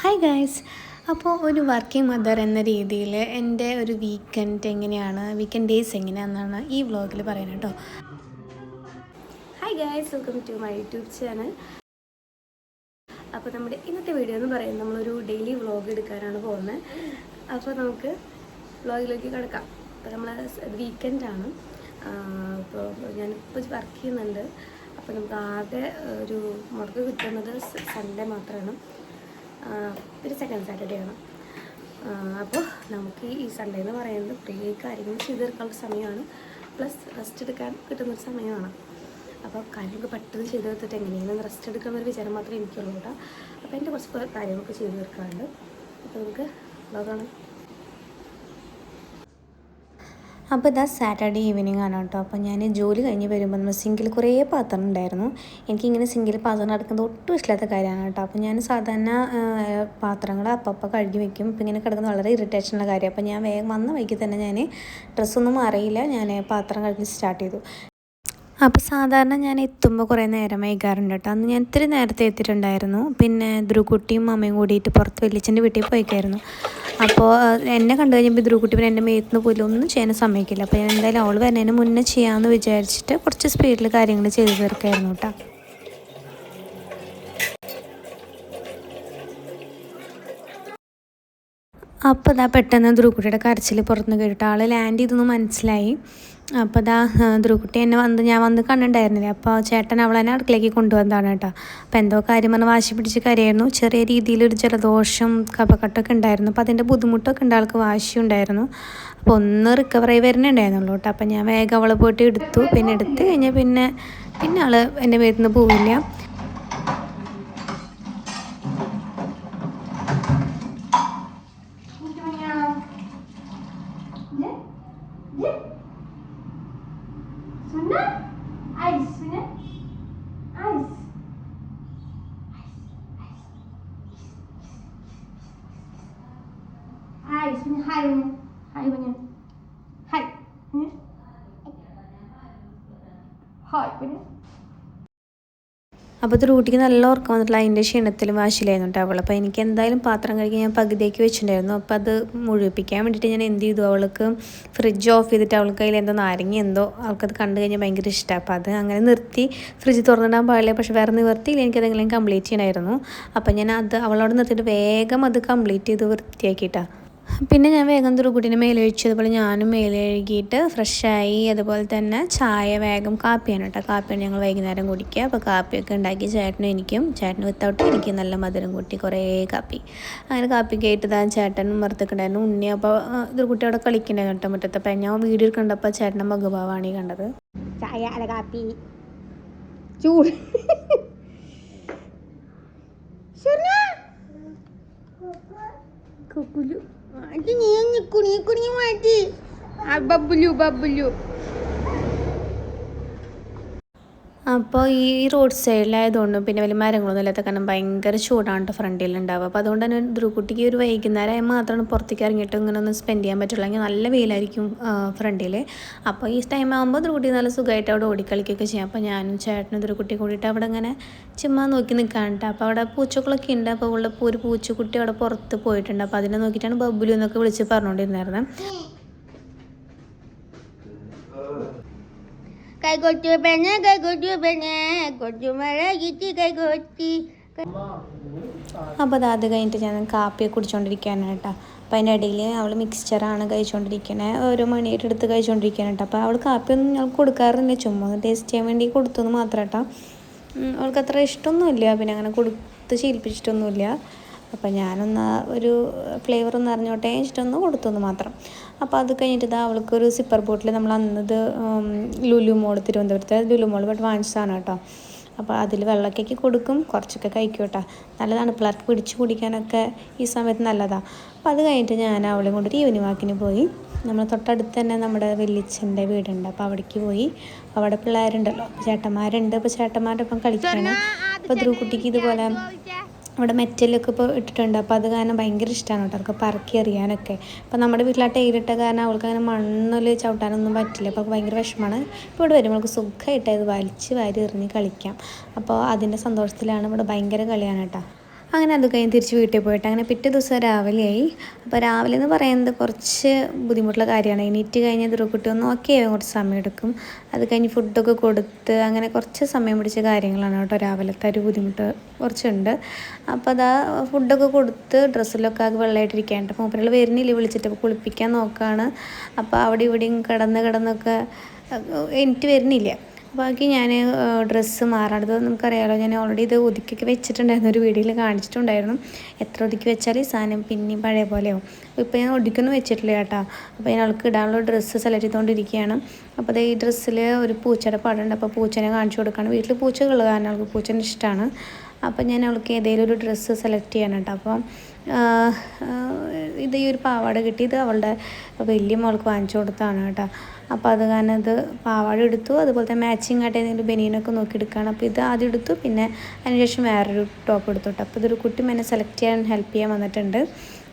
Hi guys. അപ്പോൾ ഒരു working mother എന്ന രീതിയിൽ എൻ്റെ ഒരു വീക്കെൻഡ് ഡേയ്സ് എങ്ങനെയാണെന്നാണ് ഈ വ്ളോഗിൽ പറയുന്നത് കേട്ടോ. Hi guys, welcome to my YouTube channel. അപ്പോൾ നമ്മുടെ ഇന്നത്തെ വീഡിയോ എന്ന് പറയുന്നത് നമ്മളൊരു ഡെയിലി വ്ളോഗ് എടുക്കാനാണ് പോകുന്നത്. അപ്പോൾ നമുക്ക് വ്ളോഗിലേക്ക് കിടക്കാം. അപ്പോൾ നമ്മൾ വീക്കെൻഡാണ്. അപ്പോൾ ഞാനിപ്പോൾ വർക്ക് ചെയ്യുന്നുണ്ട്. അപ്പോൾ നമുക്ക് ആകെ ഒരു മുടക്ക് കിട്ടുന്നത് സൺഡേ മാത്രമാണ്, ഒരു സെക്കൻഡ് സാറ്റർഡേ ആണ്. അപ്പോൾ നമുക്ക് ഈ സൺഡേ എന്ന് പറയുന്നത് കുറേ കാര്യങ്ങൾ ചെയ്ത് തീർക്കാനുള്ള സമയമാണ്, പ്ലസ് റെസ്റ്റ് എടുക്കാൻ കിട്ടുന്നൊരു സമയമാണ്. അപ്പോൾ കാര്യങ്ങൾക്ക് പെട്ടെന്ന് ചെയ്ത് തീർത്തിട്ട് എങ്ങനെയാണ് റെസ്റ്റ് എടുക്കുന്നൊരു വിചാരം മാത്രമേ എനിക്കുള്ളൂ കേട്ടോ. അപ്പോൾ എൻ്റെ കുറച്ച് കാര്യങ്ങളൊക്കെ ചെയ്ത് തീർക്കാറുണ്ട്. അപ്പോൾ നമുക്ക് വ്ളോഗാണ്. അപ്പോൾ ഇതാ സാറ്റർഡേ ഈവനിങ് ആണ് കേട്ടോ. അപ്പോൾ ഞാൻ ജോലി കഴിഞ്ഞ് വരുമ്പോൾ നമ്മൾ സിങ്കിൽ കുറേ പാത്രം ഉണ്ടായിരുന്നു. എനിക്കിങ്ങനെ സിങ്കിൽ പാത്രം നടക്കുന്നത് ഒട്ടും ഇഷ്ടമില്ലാത്ത കാര്യമാണ് കേട്ടോ. അപ്പോൾ ഞാൻ സാധാരണ പാത്രങ്ങൾ അപ്പം കഴുകി വെക്കും. ഇപ്പോൾ ഇങ്ങനെ കിടക്കുന്നത് വളരെ ഇറിറ്റേഷനുള്ള കാര്യം. അപ്പോൾ ഞാൻ വേഗം വന്ന വഴിക്ക് തന്നെ ഞാൻ ഡ്രസ്സൊന്നും അറിയില്ല, ഞാൻ പാത്രം കഴുകി സ്റ്റാർട്ട് ചെയ്തു. അപ്പോൾ സാധാരണ ഞാൻ എത്തുമ്പോൾ കുറേ നേരം വൈകാറുണ്ട് കേട്ടോ. അന്ന് ഞാൻ ഇത്തിരി നേരത്തെ എത്തിയിട്ടുണ്ടായിരുന്നു. പിന്നെ ധ്രുക്കുട്ടിയും അമ്മയും കൂടിയിട്ട് പുറത്ത് വലിയച്ഛൻ്റെ വീട്ടിൽ പോയിക്കായിരുന്നു. അപ്പോൾ എന്നെ കണ്ടു കഴിഞ്ഞപ്പോൾ ധ്രുക്കുട്ടി പിന്നെ എൻ്റെ മേത്തുനിന്ന് പോലും ഒന്നും ചെയ്യാൻ സമ്മതിക്കില്ല. അപ്പോൾ ഞാൻ എന്തായാലും അവൾ വരുന്നതിന് മുന്നേ ചെയ്യാമെന്ന് വിചാരിച്ചിട്ട് കുറച്ച് സ്പീഡിൽ കാര്യങ്ങൾ ചെയ്തു തീർക്കായിരുന്നു കേട്ടോ. അപ്പോൾ അതാ പെട്ടെന്ന് ധ്രുക്കുട്ടിയുടെ കരച്ചിൽ പുറത്തുനിന്ന് കേട്ടിട്ട് ആൾ ലാൻഡ് ചെയ്തൊന്നും മനസ്സിലായി. അപ്പോൾ അതാ ധ്രുക്കുട്ടി ഞാൻ വന്ന് കണ്ടിട്ടുണ്ടായിരുന്നില്ല. അപ്പോൾ ചേട്ടൻ അവളെന്നെ അടുക്കളേക്ക് കൊണ്ടുവന്നതാണ് കേട്ടോ. അപ്പോൾ എന്തോ കാര്യം പറഞ്ഞ് വാശി പിടിച്ച് കരയായിരുന്നു. ചെറിയ രീതിയിലൊരു ജലദോഷം കഫക്കെട്ടൊക്കെ ഉണ്ടായിരുന്നു. അപ്പോൾ അതിൻ്റെ ബുദ്ധിമുട്ടൊക്കെ ഉണ്ട്, ആൾക്ക് വാശിയുണ്ടായിരുന്നു. അപ്പോൾ ഒന്ന് റിക്കവർ ആയി വരുന്നുണ്ടായിരുന്നുള്ളൂ കേട്ടോ. അപ്പോൾ ഞാൻ വേഗം അവളെ പോയിട്ട് എടുത്തു. പിന്നെ എടുത്ത് കഴിഞ്ഞാൽ പിന്നെ ആൾ എൻ്റെ വീട്ടിൽ നിന്ന് പോവില്ല. അപ്പോൾ ഇത് റൂട്ടിക്ക് നല്ല ഉറക്കം വന്നിട്ടുള്ള അതിൻ്റെ ക്ഷീണത്തിലും വാശിയിലായിരുന്നു കേട്ടോ അവൾ. അപ്പോൾ എനിക്ക് എന്തായാലും പാത്രം കഴുകി ഞാൻ പകുതിയൊക്കെ വെച്ചിട്ടുണ്ടായിരുന്നു. അപ്പോൾ അത് മുഴുവിപ്പിക്കാൻ വേണ്ടിയിട്ട് ഞാൻ എന്ത് ചെയ്തു, അവൾക്ക് ഫ്രിഡ്ജ് ഓഫ് ചെയ്തിട്ട് അവൾക്ക് കയ്യിൽ എന്തോ നാരങ്ങ എന്തോ അവൾക്കത് കണ്ടു കഴിഞ്ഞാൽ ഭയങ്കര ഇഷ്ടമാണ്. അപ്പോൾ അത് അങ്ങനെ നിർത്തി, ഫ്രിഡ്ജ് തുറന്നിടാൻ പാടില്ല. പക്ഷേ വേറെ നിവർത്തിയില്ല, എനിക്കതെങ്കിലും കംപ്ലീറ്റ് ചെയ്യണമായിരുന്നു. അപ്പോൾ ഞാൻ അവളോട് നിർത്തിയിട്ട് വേഗം അത് കംപ്ലീറ്റ് ചെയ്ത് വൃത്തിയാക്കിയിട്ടാണ്. പിന്നെ ഞാൻ വേഗം ധ്രുക്കുട്ടീനെ മേലൊഴിച്ചു. അതുപോലെ ഞാനും മേലൊഴുകിയിട്ട് ഫ്രഷായി. അതുപോലെ തന്നെ ചായ വേഗം കാപ്പിയാണ് കേട്ടോ. കാപ്പിയാണ് ഞങ്ങൾ വൈകുന്നേരം കുടിക്കുക. അപ്പോൾ കാപ്പിയൊക്കെ ഉണ്ടാക്കി ചേട്ടന് വിത്തൗട്ട് എനിക്ക് നല്ല മധുരം കൂട്ടി കുറേ കാപ്പി. അങ്ങനെ കാപ്പിക്ക് ആയിട്ട് ചേട്ടനും വറുത്തിട്ടുണ്ടായിരുന്നു ഉണ്ണി. അപ്പോൾ ധ്രുക്കുട്ടി അവിടെ കളിക്കണ്ടായിരുന്നു കേട്ടോ മുറ്റത്ത്. അപ്പോൾ ഞാൻ വീഡിയോ കണ്ടപ്പോൾ ചേട്ടൻ്റെ മുഖഭാവമാണ് ഈ കണ്ടത്. ചായ അല്ല കാപ്പി ചൂട് കുക്കുലു ബബ്ബുലു. അപ്പോൾ ഈ റോഡ് സൈഡിലായതുകൊണ്ട് പിന്നെ വലിയ മരങ്ങളൊന്നും ഇല്ലാത്ത കാരണം ഭയങ്കര ചൂടാണ് കേട്ടോ ഫ്രണ്ടിലുണ്ടാവുക. അപ്പോൾ അതുകൊണ്ട് തന്നെ ധ്രുക്കുട്ടിക്ക് ഒരു വൈകുന്നേരം മാത്രമാണ് പുറത്തേക്ക് ഇറങ്ങിയിട്ട് ഇങ്ങനെ ഒന്ന് സ്പെൻഡ് ചെയ്യാൻ പറ്റുള്ളൂ. അല്ലെങ്കിൽ നല്ല വെയിലായിരിക്കും ഫ്രണ്ടിൽ. അപ്പോൾ ഈ ടൈം ആകുമ്പോൾ ധ്രുക്കുട്ടി നല്ല സുഖമായിട്ട് അവിടെ ഓടിക്കളിക്കുകയൊക്കെ ചെയ്യാം. അപ്പോൾ ഞാനും ചേട്ടനും ധ്രുക്കുട്ടി കൂടിയിട്ട് അവിടെ ഇങ്ങനെ ചുമ്മാ നോക്കി നിൽക്കാനുണ്ട്. അപ്പോൾ അവിടെ പൂച്ചകളൊക്കെ ഉണ്ട്. അപ്പോൾ ഒരു പൂച്ചക്കുട്ടി അവിടെ പുറത്ത് പോയിട്ടുണ്ട്. അപ്പോൾ അതിനെ നോക്കിയിട്ടാണ് ബബ്ബുലു എന്നൊക്കെ വിളിച്ച് പറഞ്ഞുകൊണ്ടിരുന്നായിരുന്നത്. അപ്പോൾ അത് കഴിഞ്ഞിട്ട് ഞാൻ കാപ്പിയെ കുടിച്ചുകൊണ്ടിരിക്കുകയാണ് കേട്ടോ. അപ്പോൾ അതിൻ്റെ ഇടയിൽ അവൾ മിക്സ്ചറാണ് കഴിച്ചുകൊണ്ടിരിക്കണേ. ഓരോ മണിയായിട്ട് എടുത്ത് കഴിച്ചുകൊണ്ടിരിക്കുകയാണ് കേട്ടോ. അപ്പോൾ അവൾ കാപ്പിയൊന്നും ഞങ്ങൾ കൊടുക്കാറില്ല, ചുമ്മാ ടേസ്റ്റ് ചെയ്യാൻ വേണ്ടി കൊടുത്തെന്ന് മാത്രം കേട്ടോ. അവൾക്ക് അത്ര ഇഷ്ടമൊന്നുമില്ല, പിന്നെ അങ്ങനെ കൊടുത്ത് ശീലിപ്പിച്ചിട്ടൊന്നുമില്ല. അപ്പോൾ ഞാനൊന്ന് ഒരു ഫ്ലേവറൊന്ന് അറിഞ്ഞോട്ടെ ഇഷ്ടമൊന്ന് കൊടുത്തെന്ന് മാത്രം. അപ്പോൾ അത് കഴിഞ്ഞിട്ട് അവൾക്കൊരു സിപ്പർ ബോട്ടിൽ നമ്മൾ അന്നത് ലുലു മോൾ, തിരുവനന്തപുരത്തെ ലുലു മോൾ പോയിട്ട് വാങ്ങിച്ചതാണ് കേട്ടോ. അപ്പോൾ അതിൽ വെള്ളമൊക്കെ കൊടുക്കും, കുറച്ചൊക്കെ കഴിക്കും കേട്ടോ. നല്ലതാണ്, പിള്ളേർക്ക് പിടിച്ച് കുടിക്കാനൊക്കെ ഈ സമയത്ത് നല്ലതാണ്. അപ്പോൾ അത് കഴിഞ്ഞിട്ട് ഞാൻ അവളെ കൊണ്ടൊരു ഈവനിങ് വാക്കിന് പോയി. നമ്മൾ തൊട്ടടുത്ത് തന്നെ നമ്മുടെ വലിയച്ഛൻ്റെ വീടുണ്ട്. അപ്പോൾ അവിടേക്ക് പോയി. അവിടെ പിള്ളേരുണ്ടല്ലോ, ചേട്ടന്മാരുണ്ട്. അപ്പോൾ ചേട്ടന്മാരുടെ ഒപ്പം കളിക്കുകയാണ്. അപ്പോൾ ധ്രുക്കുട്ടിക്ക് ഇതുപോലെ ഇവിടെ മെറ്റലൊക്കെ ഇപ്പോൾ ഇട്ടിട്ടുണ്ട്. അപ്പോൾ അത് കാരണം ഭയങ്കര ഇഷ്ടമാണ് കേട്ടോ അവർക്ക് പറക്കി എറിയാനൊക്കെ. അപ്പോൾ നമ്മുടെ വീട്ടിൽ ആ ടൈലിട്ട കാരണം അവൾക്ക് അങ്ങനെ മണ്ണിൽ ചവിട്ടാനൊന്നും പറ്റില്ല. അപ്പോൾ അവൾക്ക് ഭയങ്കര വിഷമമാണ്. ഇപ്പോൾ ഇവിടെ വരുമ്പോൾ അവൾക്ക് സുഖമായിട്ട് അത് വലിച്ച് വാരി എറിഞ്ഞ് കളിക്കാം. അപ്പോൾ അതിൻ്റെ സന്തോഷത്തിലാണ്. ഇവിടെ ഭയങ്കര കളിയാണ് കേട്ടോ. അങ്ങനെ അത് കഴിഞ്ഞ് തിരിച്ച് വീട്ടിൽ പോയിട്ട് അങ്ങനെ പിറ്റേ ദിവസം രാവിലെയായി. അപ്പോൾ രാവിലെ എന്ന് പറയുന്നത് കുറച്ച് ബുദ്ധിമുട്ടുള്ള കാര്യമാണ്. എണീറ്റ് കഴിഞ്ഞ് ധ്രുവക്കുട്ടി ഒന്ന് ഓക്കെ ആവാൻ കുറച്ച് സമയം എടുക്കും. അത് കഴിഞ്ഞ് ഫുഡൊക്കെ കൊടുത്ത് അങ്ങനെ കുറച്ച് സമയം പിടിച്ച കാര്യങ്ങളാണ് കേട്ടോ. രാവിലത്തെ ഒരു ബുദ്ധിമുട്ട് കുറച്ചുണ്ട്. അപ്പോൾ അതാ ഫുഡൊക്കെ കൊടുത്ത് ഡ്രസ്സിലൊക്കെ ആകെ വെള്ളമായിട്ടിരിക്കാണ്ട് മൂപ്പരുകൾ വരുന്നില്ല വിളിച്ചിട്ട്. അപ്പോൾ കുളിപ്പിക്കാൻ നോക്കുകയാണ്. അപ്പോൾ അവിടെ ഇവിടെയും കിടന്നൊക്കെ എനിക്ക് വരുന്നില്ല. ബാക്കി ഞാൻ ഡ്രസ്സ് മാറാണത് നമുക്കറിയാമല്ലോ. ഞാൻ ഓൾറെഡി ഇത് ഒതുക്കിയൊക്കെ വെച്ചിട്ടുണ്ടായിരുന്നു, ഒരു വീഡിയോയിൽ കാണിച്ചിട്ടുണ്ടായിരുന്നു. എത്ര ഒതുക്കി വെച്ചാൽ ഈ സാധനം പിന്നെയും പഴയ പോലെയാവും. ഇപ്പോൾ ഞാൻ ഒതുക്കൊന്നും വെച്ചിട്ടില്ല കേട്ടോ. അപ്പോൾ ഞാൻ അവൾക്ക് ഇടാനുള്ള ഡ്രസ്സ് സെലക്ട് ചെയ്തുകൊണ്ടിരിക്കുകയാണ്. അപ്പോൾ ഈ ഡ്രസ്സിൽ ഒരു പൂച്ചയുടെ പടമുണ്ട്. അപ്പോൾ പൂച്ചനെ കാണിച്ചു കൊടുക്കുകയാണ്. വീട്ടിൽ പൂച്ചകളുള്ള കാരണം അവൾക്ക് പൂച്ചേനെ ഇഷ്ടമാണ്. അപ്പോൾ ഞാൻ അവൾക്ക് ഏതെങ്കിലും ഒരു ഡ്രസ്സ് സെലക്ട് ചെയ്യണം കേട്ടോ. അപ്പം ഇത് ഈ ഒരു പാവാട കിട്ടി. ഇത് അവളുടെ വലിയ മോൾക്ക് വാങ്ങിച്ചു കൊടുത്താണ് കേട്ടോ. അപ്പോൾ അത് കാരണം ഇത് പാവാട എടുത്തു. അതുപോലെ തന്നെ മാച്ചിങ് ആയിട്ട് ഏതെങ്കിലും ബനിയനൊക്കെ നോക്കി എടുക്കുകയാണ്. അപ്പോൾ ഇത് ആദ്യം എടുത്തു, പിന്നെ അതിനുശേഷം വേറൊരു ടോപ്പ് എടുത്തു കേട്ടോ. അപ്പോൾ ഇതൊരു കുട്ടി എന്നെ സെലക്ട് ചെയ്യാൻ ഹെൽപ്പ് ചെയ്യാൻ വന്നിട്ടുണ്ട്.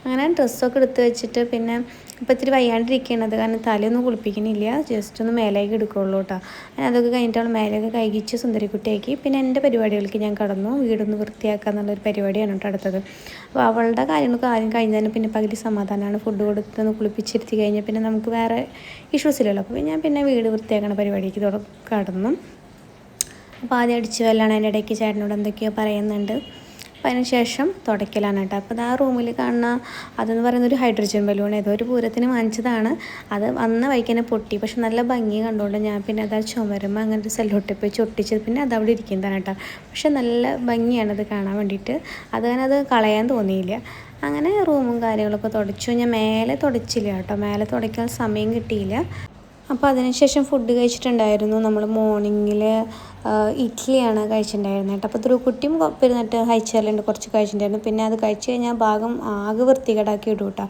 അങ്ങനെ ഡ്രസ്സൊക്കെ എടുത്ത് വെച്ചിട്ട് പിന്നെ ഇപ്പോൾ ഇത്തിരി വയ്യാണ്ടിരിക്കുകയാണ്. കാരണം തലയൊന്നും കുളിപ്പിക്കണില്ല, ജസ്റ്റ് ഒന്ന് മേലേക്ക് എടുക്കുകയുള്ളൂ കേട്ടോ. അങ്ങനെ അതൊക്കെ കഴിഞ്ഞിട്ട് അവൾ മേലേക്ക് കൈകിച്ച് സുന്ദരിക്കുട്ടിയാക്കി. പിന്നെ എൻ്റെ പരിപാടികൾക്ക് ഞാൻ കടന്നു. വീടൊന്ന് വൃത്തിയാക്കുക എന്നുള്ളൊരു പരിപാടിയാണ് കേട്ടോ അടുത്തത്. അപ്പോൾ അവളുടെ കാര്യങ്ങളൊക്കെ ആദ്യം കഴിഞ്ഞാലും പിന്നെ പകുതി സമാധാനമാണ്. ഫുഡ് കൊടുത്തൊന്ന് കുളിപ്പിച്ചിരുത്തി കഴിഞ്ഞാൽ പിന്നെ നമുക്ക് വേറെ ഇഷ്യൂസ് ഇല്ലല്ലോ. അപ്പോൾ ഞാൻ പിന്നെ വീട് വൃത്തിയാക്കണ പരിപാടിക്ക് കടന്നു. അപ്പോൾ ആദ്യം അടിച്ചു വല്ലാണ്. അതിൻ്റെ ഇടയ്ക്ക് ചേട്ടനോട് എന്തൊക്കെയോ പറയുന്നുണ്ട്. അപ്പോൾ അതിന് ശേഷം തുടയ്ക്കലാണ് കേട്ടോ. അപ്പോൾ ആ റൂമിൽ കാണുന്ന അതെന്ന് പറയുന്ന ഒരു ഹൈഡ്രജൻ ബലൂൺ ഏതോ ഒരു പൂരത്തിന് വാങ്ങിച്ചതാണ്. അത് വന്ന വഴിക്ക് തന്നെ പൊട്ടി. പക്ഷെ നല്ല ഭംഗി കണ്ടുകൊണ്ട് ഞാൻ പിന്നെ അത് ചുമരുമ്പോൾ അങ്ങനെ ഒരു സെല്ലോട്ടിൽ പോയി ഒട്ടിച്ചത്. പിന്നെ അത് അവിടെ ഇരിക്കുന്നതാണ് കേട്ടോ. പക്ഷെ നല്ല ഭംഗിയാണത് കാണാൻ വേണ്ടിയിട്ട്. അത് കാരണം അത് കളയാൻ തോന്നിയില്ല. അങ്ങനെ റൂമും കാര്യങ്ങളൊക്കെ തുടച്ചു. ഞാൻ മേലെ തുടച്ചില്ല കേട്ടോ. മേലെ തുടയ്ക്കാൻ സമയം കിട്ടിയില്ല. അപ്പോൾ അതിനുശേഷം ഫുഡ് കഴിച്ചിട്ടുണ്ടായിരുന്നു. നമ്മൾ മോർണിംഗിൽ ഇഡ്ഡലിയാണ് കഴിച്ചിട്ടുണ്ടായിരുന്നത് കേട്ടോ. അപ്പോൾ ധ്രുവക്കുട്ടിയും പെരുന്നിട്ട് കഴിച്ചാലുണ്ട്, കുറച്ച് കഴിച്ചിട്ടുണ്ടായിരുന്നു. പിന്നെ അത് കഴിച്ച് കഴിഞ്ഞാൽ ഭാഗം ആകെ വൃത്തികേടാക്കി ഇടും കേട്ടോ.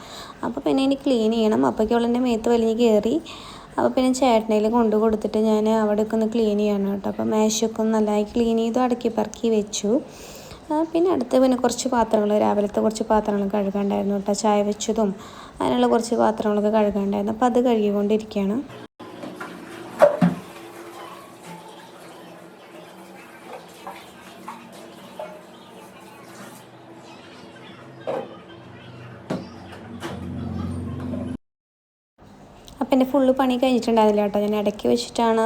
അപ്പോൾ പിന്നെ ഇനി ക്ലീൻ ചെയ്യണം. അപ്പോഴേക്കും അവളെൻ്റെ മേത്ത് വലിഞ്ഞ് കയറി. അപ്പോൾ പിന്നെ ചേട്ടനയിൽ കൊണ്ടു കൊടുത്തിട്ട് ഞാൻ അവിടെയൊക്കെ ഒന്ന് ക്ലീൻ ചെയ്യണം കേട്ടോ. അപ്പോൾ മേശയൊക്കെ ഒന്ന് നല്ലതായി ക്ലീൻ ചെയ്തു അടക്കി പറക്കി വെച്ചു. പിന്നെ അടുത്ത് പിന്നെ കുറച്ച് പാത്രങ്ങൾ, രാവിലത്തെ കുറച്ച് പാത്രങ്ങൾ കഴുകാണ്ടായിരുന്നു കേട്ടോ. ചായ വെച്ചതും അതിനുള്ള കുറച്ച് പാത്രങ്ങളൊക്കെ കഴുകാണ്ടായിരുന്നു. അപ്പോൾ അത് കഴുകിക്കൊണ്ടിരിക്കുകയാണ്. അപ്പം എൻ്റെ ഫുള്ള് പണി കഴിഞ്ഞിട്ടുണ്ടായിരുന്നില്ല കേട്ടോ. ഞാൻ ഇടയ്ക്ക് വെച്ചിട്ടാണ്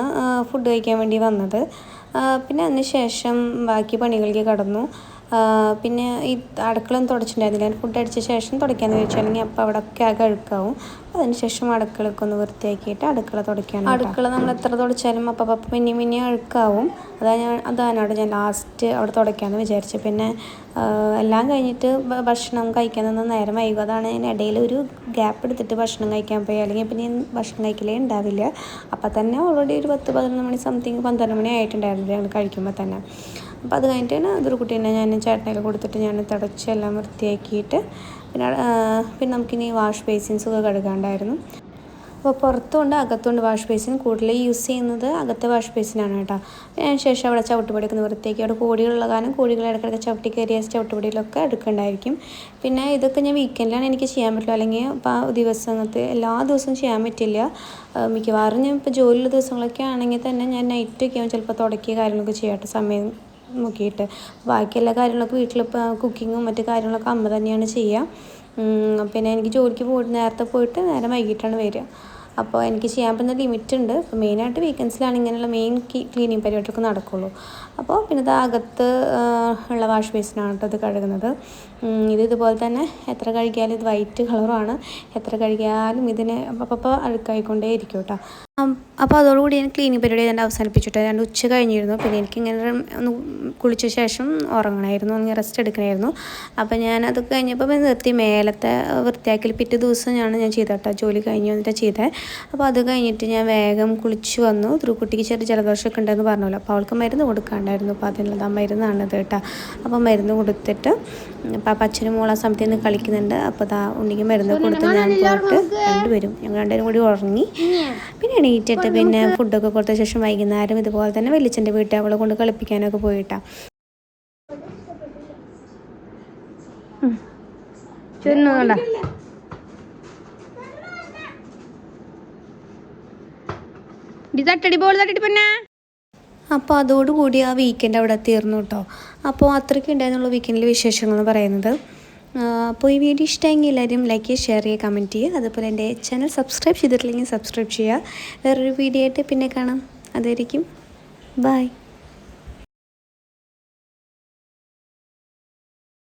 ഫുഡ് കഴിക്കാൻ വേണ്ടി വന്നത്. പിന്നെ അതിന് ശേഷം ബാക്കി പണികളിലേക്ക് കടന്നു. പിന്നെ ഈ അടുക്കളൊന്നും തുടച്ചിട്ടുണ്ടായിരുന്നില്ല. ഞാൻ ഫുഡ് അടിച്ച ശേഷം തുടയ്ക്കാമെന്ന് ചോദിച്ചാൽ അല്ലെങ്കിൽ അപ്പോൾ അവിടെ ഒക്കെ ആകെ അഴുക്കാവും. അതിന് ശേഷം അടുക്കളയൊക്കെ ഒന്ന് വൃത്തിയാക്കിയിട്ട് അടുക്കള തുടയ്ക്കുകയാണ്. അടുക്കള നമ്മൾ എത്ര തുടച്ചാലും അപ്പം പിന്നെ അഴുക്കാവും. അതാണ് ഞാൻ ലാസ്റ്റ് അവിടെ തുടയ്ക്കാമെന്ന് വിചാരിച്ചത്. പിന്നെ എല്ലാം കഴിഞ്ഞിട്ട് ഭക്ഷണം കഴിക്കാൻ നിന്ന് നേരം വൈകും. അതാണ് ഞാൻ ഇടയിൽ ഒരു ഗ്യാപ്പ് എടുത്തിട്ട് ഭക്ഷണം കഴിക്കാൻ പോയി. അല്ലെങ്കിൽ പിന്നെ ഭക്ഷണം കഴിക്കലേ ഉണ്ടാവില്ല. അപ്പം തന്നെ ഓൾറെഡി ഒരു 10-11 മണി സംതിങ് 12 മണി ആയിട്ടുണ്ടായിരുന്നു ഞങ്ങൾ കഴിക്കുമ്പോൾ തന്നെ. അപ്പോൾ അത് കഴിഞ്ഞിട്ട് അതൊരു കുട്ടീനെ ഞാൻ ചേട്ടനയിൽ കൊടുത്തിട്ട് ഞാൻ തുടച്ച് എല്ലാം വൃത്തിയാക്കിയിട്ട് പിന്നെ നമുക്കിനി വാഷ് ബേസിൻസൊക്കെ കഴുകാണ്ടായിരുന്നു. അപ്പോൾ പുറത്തുകൊണ്ട് അകത്തുകൊണ്ട് വാഷ് ബേസിൻ കൂടുതൽ യൂസ് ചെയ്യുന്നത് അകത്തെ വാഷ് ബേസിനാണ് കേട്ടോ. അതിന് ശേഷം അവിടെ ചവിട്ടുപൊടിയൊക്കെ ഒന്ന് വൃത്തിയാക്കി. അവിടെ കോഴികളുള്ള കാരണം കോഴികൾ ഇടയ്ക്കിടയ്ക്ക് ചവിട്ടി കയറിയ ചവിട്ടുപൊടിയിലൊക്കെ എടുക്കേണ്ടായിരിക്കും. പിന്നെ ഇതൊക്കെ ഞാൻ വീക്കെൻഡിലാണ് എനിക്ക് ചെയ്യാൻ പറ്റുള്ളൂ. അല്ലെങ്കിൽ ഇപ്പോൾ എല്ലാ ദിവസവും ചെയ്യാൻ പറ്റില്ല. മിക്കവാറും ഞാൻ ഇപ്പോൾ ജോലിയുള്ള ദിവസങ്ങളൊക്കെ ആണെങ്കിൽ തന്നെ ഞാൻ നൈറ്റൊക്കെ ആവും ചിലപ്പോൾ തുടക്കിയ കാര്യങ്ങളൊക്കെ ചെയ്യാട്ടോ സമയം നോക്കിയിട്ട്. ബാക്കി എല്ലാ കാര്യങ്ങളൊക്കെ വീട്ടിലിപ്പോൾ കുക്കിങ്ങും മറ്റു കാര്യങ്ങളൊക്കെ അമ്മ തന്നെയാണ് ചെയ്യുക. പിന്നെ എനിക്ക് ജോലിക്ക് നേരത്തെ പോയിട്ട് നേരം വൈകിട്ടാണ് വരിക. അപ്പോൾ എനിക്ക് ചെയ്യാൻ പറ്റുന്ന ലിമിറ്റ് ഉണ്ട്. അപ്പോൾ മെയിനായിട്ട് വീക്കെൻഡ്സിലാണ് ഇങ്ങനെയുള്ള മെയിൻ ക്ലീനിങ് പരിപാടിയൊക്കെ നടക്കുള്ളൂ. അപ്പോൾ പിന്നെ ഇത് അകത്ത് ഉള്ള വാഷ് ബേസിനാണ് കേട്ടോ ഇത് കഴുകുന്നത്. ഇതുപോലെ തന്നെ എത്ര കഴുകിയാലും ഇത് വൈറ്റ് കളറുമാണ്. എത്ര കഴുകിയാലും ഇതിന് അപ്പോൾ അഴുക്കായിക്കൊണ്ടേ ഇരിക്കും കേട്ടോ. അപ്പോൾ അതോടുകൂടി ഞാൻ ക്ലീനിങ് പരിപാടി തന്നെ അവസാനിപ്പിച്ചിട്ട് 2 ഉച്ച കഴിഞ്ഞിരുന്നു. പിന്നെ എനിക്കിങ്ങനെ ഒന്ന് കുളിച്ച ശേഷം ഉറങ്ങണമായിരുന്നു, ഒന്ന് റെസ്റ്റ് എടുക്കണമായിരുന്നു. അപ്പോൾ ഞാൻ അതൊക്കെ കഴിഞ്ഞപ്പോൾ നിർത്തി. മേലത്തെ വൃത്തിയാക്കൽ പിറ്റേ ദിവസം ഞാൻ ചെയ്ത കേട്ടോ. ജോലി കഴിഞ്ഞ് വന്നിട്ട് ചെയ്തത്. അപ്പോൾ അത് കഴിഞ്ഞിട്ട് ഞാൻ വേഗം കുളിച്ച് വന്നു. ധ്രുവക്കുട്ടിക്ക് ചെറിയ ജലദോഷമൊക്കെ ഉണ്ടെന്ന് പറഞ്ഞല്ലോ. അപ്പോൾ അവൾക്ക് മരുന്ന് കൊടുക്കാണ്ടായിരുന്നു. അപ്പോൾ അതിനുള്ളത് ആ മരുന്നാണിത് കേട്ടോ. അപ്പോൾ മരുന്ന് കൊടുത്തിട്ട് അപ്പോൾ അച്ഛനും മോളെ സമയത്ത് നിന്ന് കളിക്കുന്നുണ്ട്. അപ്പോൾ ഉണ്ണിക്ക് മരുന്ന് കൊടുത്ത് ഞാൻ പോയിട്ട് രണ്ടുപേരും ഞങ്ങൾ രണ്ടുപേരും കൂടി ഉറങ്ങി. പിന്നെ എണീറ്റിട്ട് പിന്നെ ഫുഡൊക്കെ കൊടുത്ത ശേഷം വൈകുന്നേരം ഇതുപോലെ തന്നെ വലിയച്ഛൻ്റെ വീട്ടിൽ അവളെ കൊണ്ട് കളിപ്പിക്കാനൊക്കെ പോയിട്ടാ. അപ്പോൾ അതോടുകൂടി ആ വീക്കെൻഡ് അവിടെ തീർന്നു കേട്ടോ. അപ്പോൾ അത്രയ്ക്ക് ഉണ്ടായിരുന്നുള്ള വീക്കെൻഡിലെ വിശേഷങ്ങൾ എന്ന് പറയുന്നത്. അപ്പോൾ ഈ വീഡിയോ ഇഷ്ടമെങ്കിൽ എല്ലാവരും ലൈക്ക് ചെയ്യുക, ഷെയർ ചെയ്യുക, കമൻറ്റ് ചെയ്യുക. അതുപോലെ എൻ്റെ ചാനൽ സബ്സ്ക്രൈബ് ചെയ്തിട്ടില്ലെങ്കിൽ സബ്സ്ക്രൈബ് ചെയ്യുക. വേറൊരു വീഡിയോ ആയിട്ട് പിന്നെ കാണാം. അതായിരിക്കും. ബൈ.